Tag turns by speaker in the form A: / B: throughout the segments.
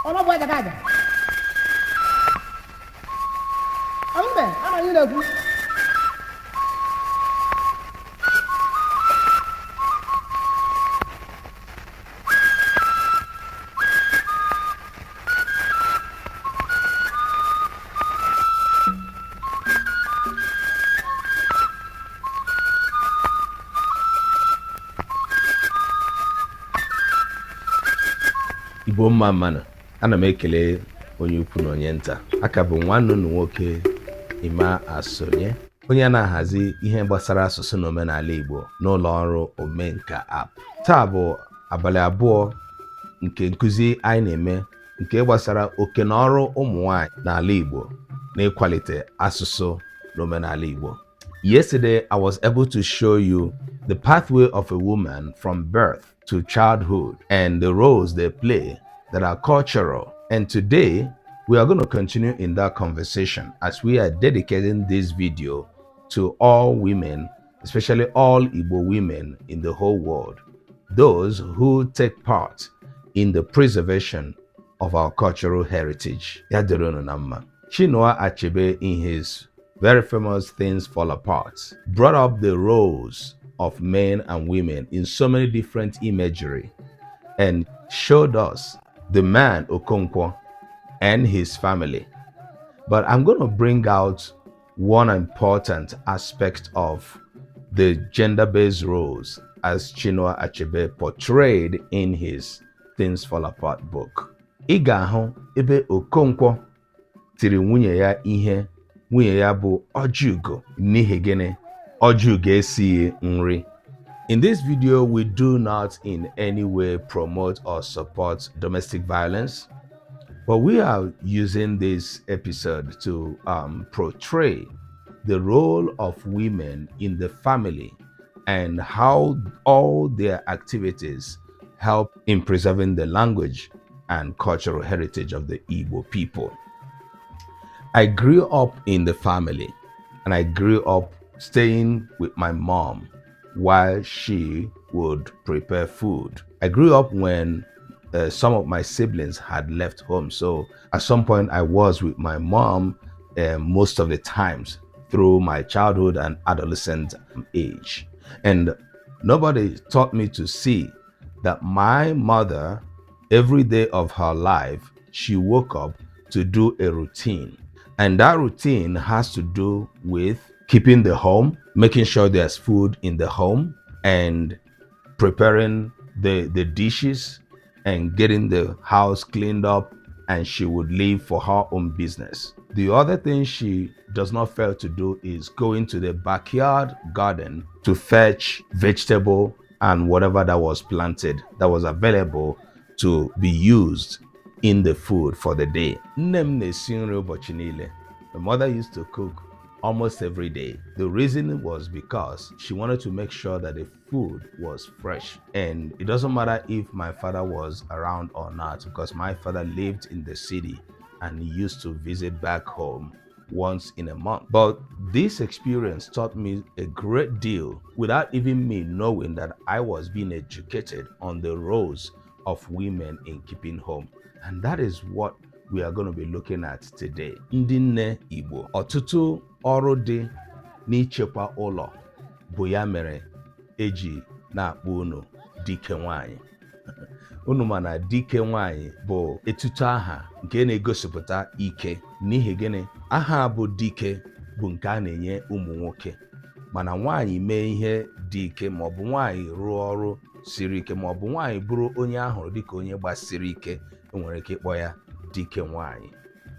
A: Ono boy kaja. Ambe, ama yule ku.
B: Igbo mma mmanụ, ana m ekele onye ukwu na onye nta. Aka bụ nwanne unu nwoke Ima Asonye, onye na-ahazi ihe gbasara asụsụ na omenala Igbo n'ụlọ ọrụ Omenka app. Taa bụ abalị abụọ nke nkụzi anyị na-eme nke gbasara oke na ọrụ ụmụ nwanyị n'ala Igbo na ịkwalite asụsụ na omenala Igbo. Yesterday, I was able to show you the pathway of a woman from birth to childhood and the roles they play that are cultural. And today, we are going to continue in that conversation as we are dedicating this video to all women, especially all Igbo women in the whole world, those who take part in the preservation of our cultural heritage. Chinua Achebe, in his very famous Things Fall Apart, brought up the roles of men and women in so many different imagery and showed us the man Okonkwo and his family. But I'm going to bring out one important aspect of the gender-based roles as Chinua Achebe portrayed in his Things Fall Apart book. Ịga ahụ ebe Okonkwo tiri nwunye ya ihe, nwunye ya bụ Ojugo, n'ihi gịnị? Ojugo esighị nri. In this video, we do not in any way promote or support domestic violence, but we are using this episode to portray the role of women in the family and how all their activities help in preserving the language and cultural heritage of the Igbo people. I grew up in the family and I grew up staying with my mom while she would prepare food. I grew up when some of my siblings had left home. So at some point I was with my mom most of the times through my childhood and adolescent age. And nobody taught me to see that my mother, every day of her life, she woke up to do a routine. And that routine has to do with keeping the home, making sure there's food in the home, and preparing the dishes and getting the house cleaned up, and she would leave for her own business. The other thing she does not fail to do is go into the backyard garden to fetch vegetable and whatever that was planted that was available to be used in the food for the day. My mother used to cook almost every day. The reason was because she wanted to make sure that the food was fresh. And it doesn't matter if my father was around or not, because my father lived in the city and he used to visit back home once in a month. But this experience taught me a great deal without even me knowing that I was being educated on the roles of women in keeping home. And that is what we are going to be looking at today. Ndị nne Igbo, ọtụtụ ọrụ dị n'ichekwa ụlọ bụ ya mere eji na-akpọ unu dike nwanyị. Unu ma na dike nwanyị bụ etuto aha nke na-egosipụta ike. N'ihi gịnị? Aha bụ dike bụ nke a na-enye ụmụ nwoke. Mana nwanyị mee ihe dị ike, maọbụ nwanyị rụọ ọrụ siri ike, maọbụ nwanyị bụrụ onye ahụrụ dịka onye gbasiri ike, enwere ike ịkpọ ya dike nwanyị.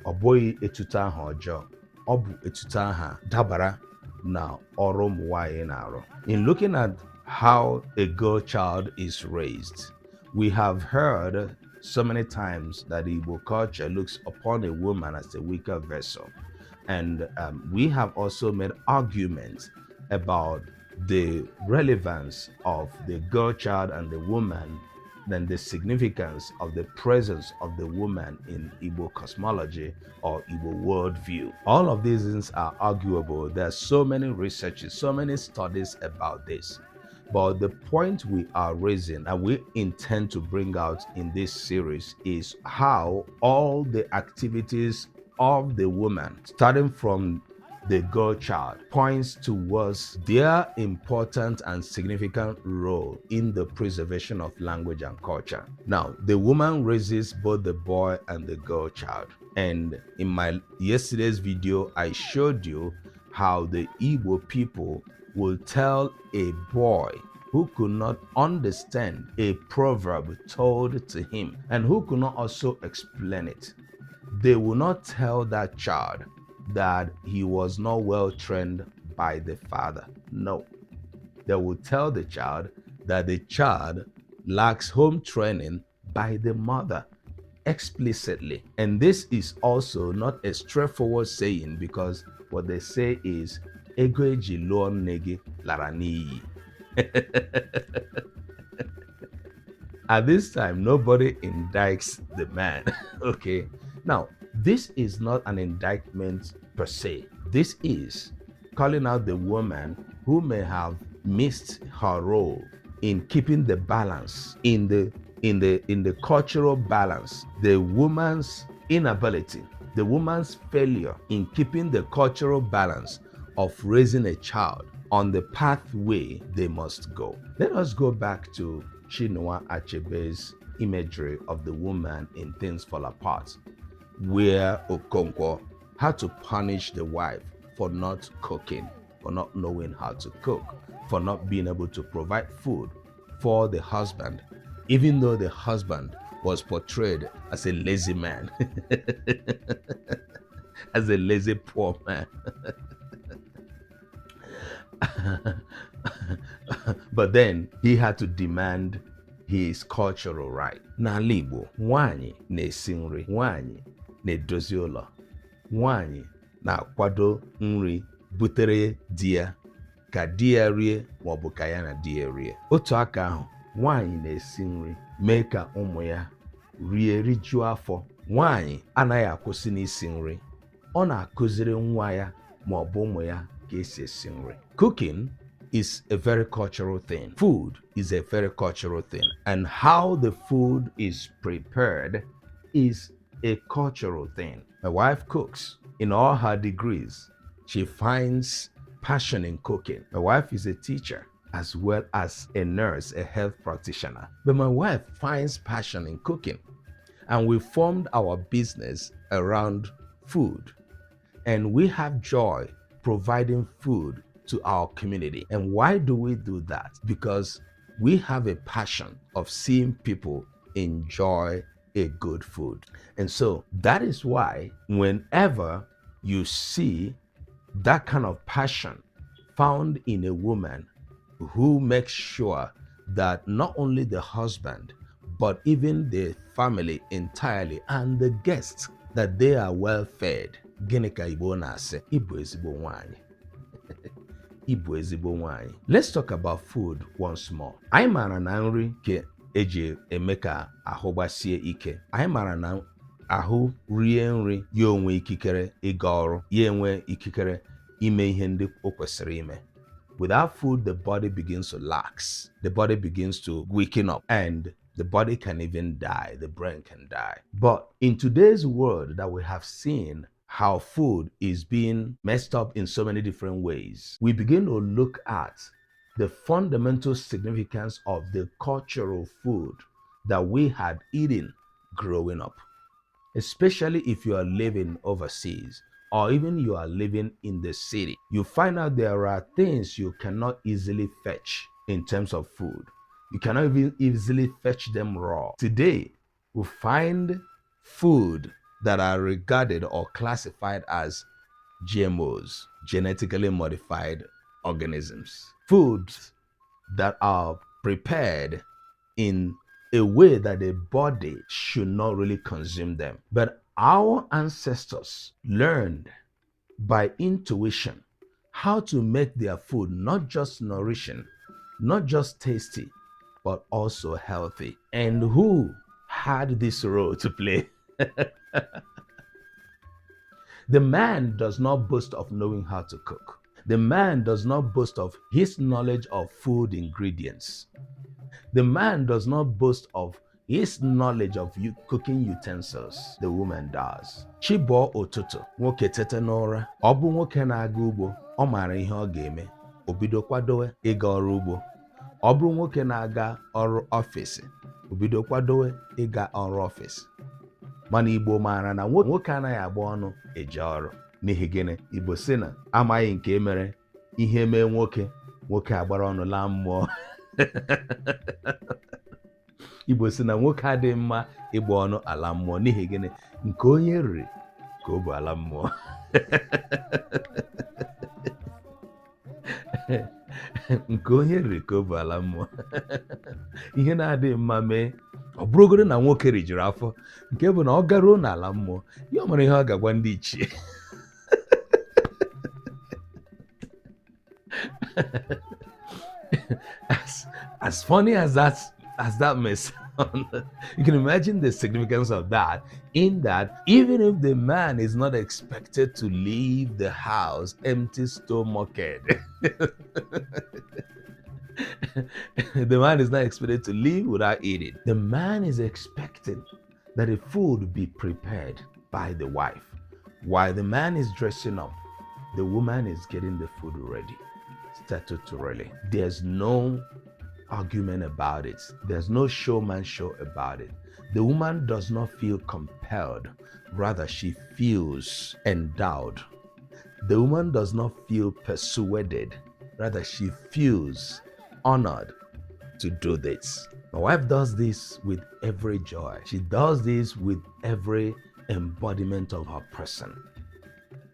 B: Ọ bụghị etuto aha ọjọọ, ọ bụ etuto aha dabara na ọrụ ụmụ nwanyị na-arụ. In looking at how a girl child is raised, we have heard so many times that Igbo culture looks upon a woman as a weaker vessel. And we have also made arguments about the relevance of the girl child and the woman than the significance of the presence of the woman in Igbo cosmology or Igbo worldview. All of these things are arguable. There are so many researches, so many studies about this. But the point we are raising and we intend to bring out in this series is how all the activities of the woman, starting from the girl child, points towards their important and significant role in the preservation of language and culture. Now, the woman raises both the boy and the girl child. And in my yesterday's video, I showed you how the Igbo people will tell a boy who could not understand a proverb told to him and who could not also explain it. They will not tell that child that he was not well trained by the father. No. They will tell the child that the child lacks home training by the mother explicitly. And this is also not a straightforward saying, because what they say is ego eji lụọ nne gị lara n'iyi. At this time, nobody indicts the man. Okay. Now, this is not an indictment per se. This is calling out the woman who may have missed her role in keeping the balance in the cultural balance. The woman's inability, the woman's failure in keeping the cultural balance of raising a child on the pathway they must go. Let us go back to Chinua Achebe's imagery of the woman in Things Fall Apart, where Okonkwo had to punish the wife for not cooking, for not knowing how to cook, for not being able to provide food for the husband, even though the husband was portrayed as a lazy man, as a lazy poor man. But then he had to demand his cultural right. N'ala Igbo, nwanyị na-esi nri, nwanyị na-edozi ụlọ, nwanyị na-akwado nri butere di ya ka di ya rie maọbụ ka ya na di ya rie. Otu aka ahụ, nwanyị na-esi nri mee ka ụmụ ya rie rijuo afọ. Nwanyị anaghị akwụsị n'isi nri, ọ na-akụziri nwa ya maọbụ ụmụ ya ka esi esi nri. Cooking is a very cultural thing. Food is a very cultural thing. And how the food is prepared is a cultural thing. My wife cooks in all her degrees. She finds passion in cooking. My wife is a teacher as well as a nurse, a health practitioner. But my wife finds passion in cooking. And we formed our business around food. And we have joy providing food to our community. And why do we do that? Because we have a passion of seeing people enjoy a good food. And so that is why whenever you see that kind of passion found in a woman who makes sure that not only the husband, but even the family entirely and the guests, that they are well fed. Gịnị ka Igbo na-asị? Igbo ezigbo nwanyị. Igbo ezigbo nwanyị. Let's talk about food once more. Anyị maara na nri ke eji eme ka ahụ gbasie ike. Anyị maara na ahụ rie nri ya onwe ikikere ịga ọrụ, ya enwe ikikere ime ihe ndị o kwesịrị ime. Without food, the body begins to lax. The body begins to weaken up, and the body can even die. The brain can die. But in today's world that we have seen how food is being messed up in so many different ways, we begin to look at the fundamental significance of the cultural food that we had eaten growing up. Especially if you are living overseas or even you are living in the city, you find out there are things you cannot easily fetch in terms of food. You cannot even easily fetch them raw. Today, we find food that are regarded or classified as GMOs, genetically modified organisms. Foods that are prepared in a way that the body should not really consume them. But our ancestors learned by intuition how to make their food not just nourishing, not just tasty, but also healthy. And who had this role to play? The man does not boast of knowing how to cook. The man does not boast of his knowledge of food ingredients. The man does not boast of his knowledge of cooking utensils. The woman does. Chibo ụtụtụ, nwoke tete n'ụra. Ọ bụ nwoke na-aga ugbo, ọ maara ihe ọ ga-eme. O bido kwadowe ịga ọrụ ugbo. Ọ bụrụ nwoke na-aga ọrụ ọfịs, o bido kwadowe ịga ọrụ ọfịs. Mana Igbo maara na nwoke anaghị agba ọnụ eje ọrụ. N'ihi gịnị? Igbo sị na amaghị nke mere ihe mee nwoke agbara ọnụ laa mmụọ. Igbo sị na nwoke adịghị mma ịgba ọnụ ala mmụọ. N'ihi gịnị? Nke onye riri ka o bụ ala mmụọ. Nke onye riri ka o bụ ala mmụọ. Ihe na-adịghị mma mee, ọ bụrụgodo na nwoke rijuru afọ, nke bụ na ọ garuo n'ala mmụọ, ya nwere ihe ọ ga-agwa ndị ichie. As funny as that may sound, you can imagine the significance of that, in that even if the man is not expected to leave the house empty stomached, the man is not expected to leave without eating. The man is expected that the food be prepared by the wife. While the man is dressing up, the woman is getting the food ready, statutorily. There's no argument about it. There's no showman show about it. The woman does not feel compelled. Rather, she feels endowed. The woman does not feel persuaded. Rather, she feels honored to do this. My wife does this with every joy. She does this with every embodiment of her person,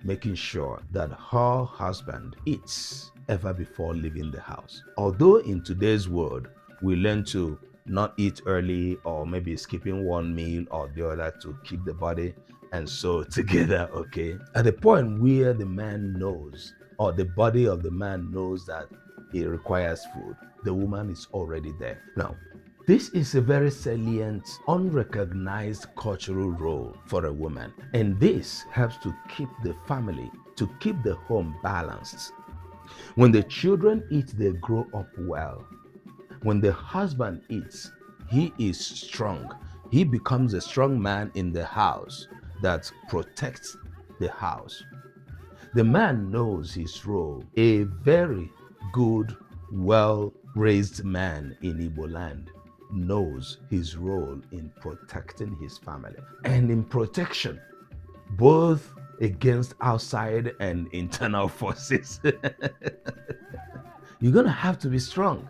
B: making sure that her husband eats ever before leaving the house. Although in today's world, we learn to not eat early, or maybe skipping one meal or the other to keep the body and soul together, okay? At the point where the man knows, or the body of the man knows that he requires food, the woman is already there. Now, this is a very salient, unrecognized cultural role for a woman. And this helps to keep the family, to keep the home balanced. When the children eat, they grow up well. When the husband eats, he is strong. He becomes a strong man in the house that protects the house. The man knows his role. A very good, well-raised man in Igbo land knows his role in protecting his family and in protection, both against outside and internal forces. You're going to have to be strong.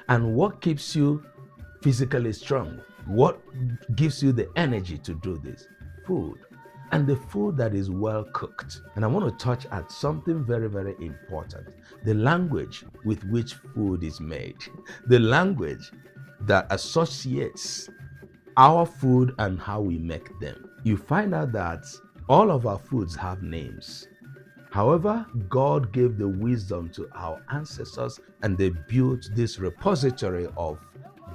B: And what keeps you physically strong? What gives you the energy to do this? Food. And the food that is well cooked. And I want to touch at something very, very important. The language with which food is made. The language that associates our food and how we make them. You find out that all of our foods have names. However, God gave the wisdom to our ancestors, and they built this repository of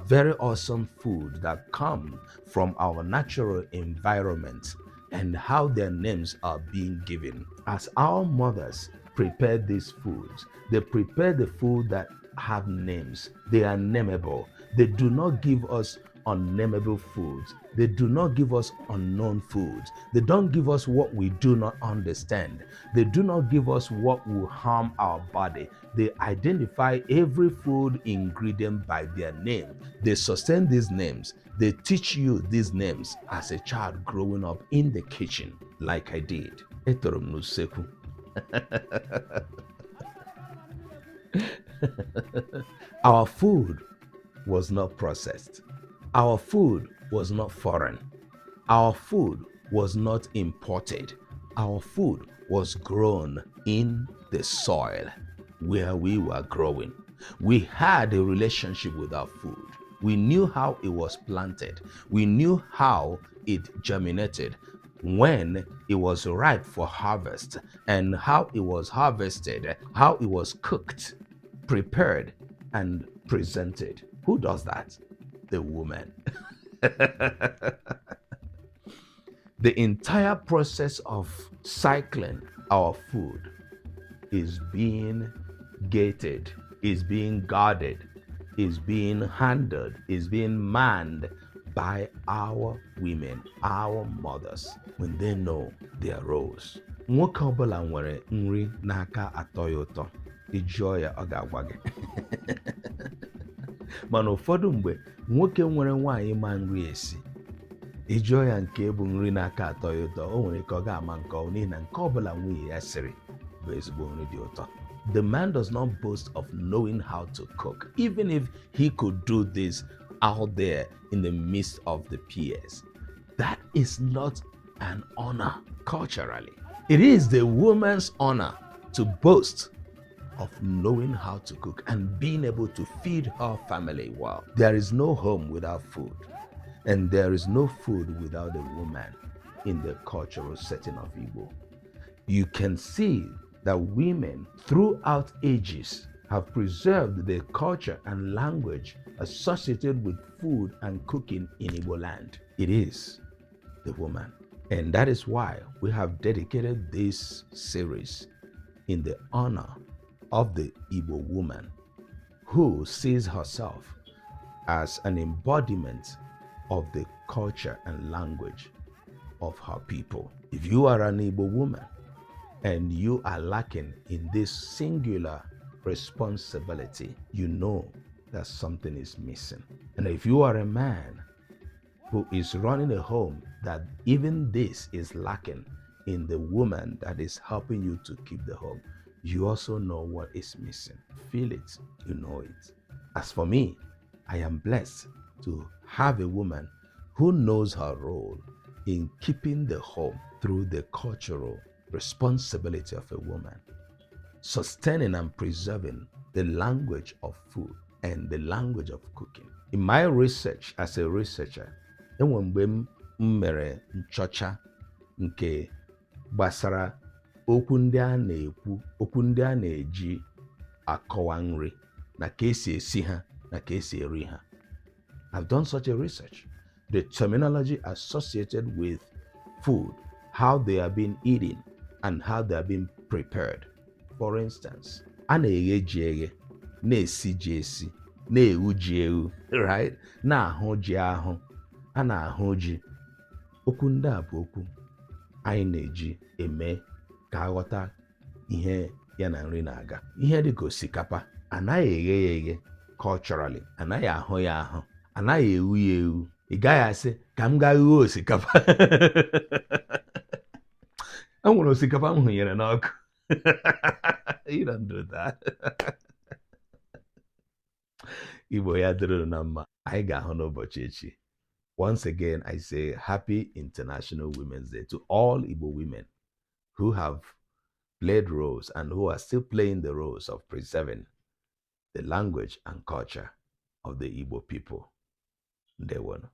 B: very awesome food that come from our natural environment, and how their names are being given. As our mothers prepare these foods, they prepare the food that have names. They are nameable. They do not give us unnameable foods. They do not give us unknown foods. They don't give us what we do not understand. They do not give us what will harm our body. They identify every food ingredient by their name. They sustain these names. They teach you these names as a child growing up in the kitchen, like I did. Etorom n'usekwu. Our food was not processed. Our food was not foreign. Our food was not imported. Our food was grown in the soil where we were growing. We had a relationship with our food. We knew how it was planted. We knew how it germinated, when it was ripe for harvest, and how it was harvested, how it was cooked, prepared, and presented. Who does that? The woman. The entire process of cycling our food is being gated, is being guarded, is being handled, is being manned by our women, our mothers, when they know their roles. Nwoke ọbụla nwere nri n'aka atọ ya ụtọ. Ị jụọ ya, ọ ga-agwa gị. Mana ụfọdụ mgbe nwoke nwere nwaanyị ma nri esi, ị jụọ ya nke bụ nri n'aka atọ ya ụtọ, o nwere ike ọ ga-ama nke ọ n'ihi na nke ọbụla nwunye ya siri bụ ezigbo nri dị ụtọ. The man does not boast of knowing how to cook, even if he could do this out there in the midst of the peers. That is not an honor culturally. It is the woman's honor to boast of knowing how to cook and being able to feed her family well. There is no home without food, and there is no food without a woman in the cultural setting of Igbo. You can see that women throughout ages have preserved the culture and language associated with food and cooking in Igbo land. It is the woman. And that is why we have dedicated this series in the honor of the Igbo woman, who sees herself as an embodiment of the culture and language of her people. If you are an Igbo woman and you are lacking in this singular responsibility, you know that something is missing. And if you are a man who is running a home that even this is lacking in the woman that is helping you to keep the home, you also know what is missing. Feel it, you know it. As for me, I am blessed to have a woman who knows her role in keeping the home through the cultural responsibility of a woman, sustaining and preserving the language of food and the language of cooking. In my research as a researcher, enwe mgbe m mere nchọcha nke gbasara okwu ndị a na-ekwu, okwu ndị a na-eji akọwa nri na ka esi esi ha na ka esi eri ha. I've done such a research. The terminology associated with food, how they are being eaten, and how they are being prepared. For instance, a na-eghe ji eghe, na-esi ji esi, na-ewu ji ewu, right? Na-ahụ ji ahụ, a na-ahụ ji. Okwu ndị a bụ okwu anyị na-eji eme ka aghọta ihe ya na nri na-aga. Ihe dịka osikapa, anaghị eghe ya eghe culturally, anaghị ahụ ya ahụ, anaghị ewu ya ewu. Ị gaghị asị ka m gaa ghee osikapa. E nwere osikapa m hụnyere n'ọkụ. You don't do that. Igbo ya dịrị na mma. Anyị ga-ahụ n'ụbọchị echi. Once again, I say Happy International Women's Day to all Igbo women who have played roles and who are still playing the roles of preserving the language and culture of the Igbo people. Ndewono.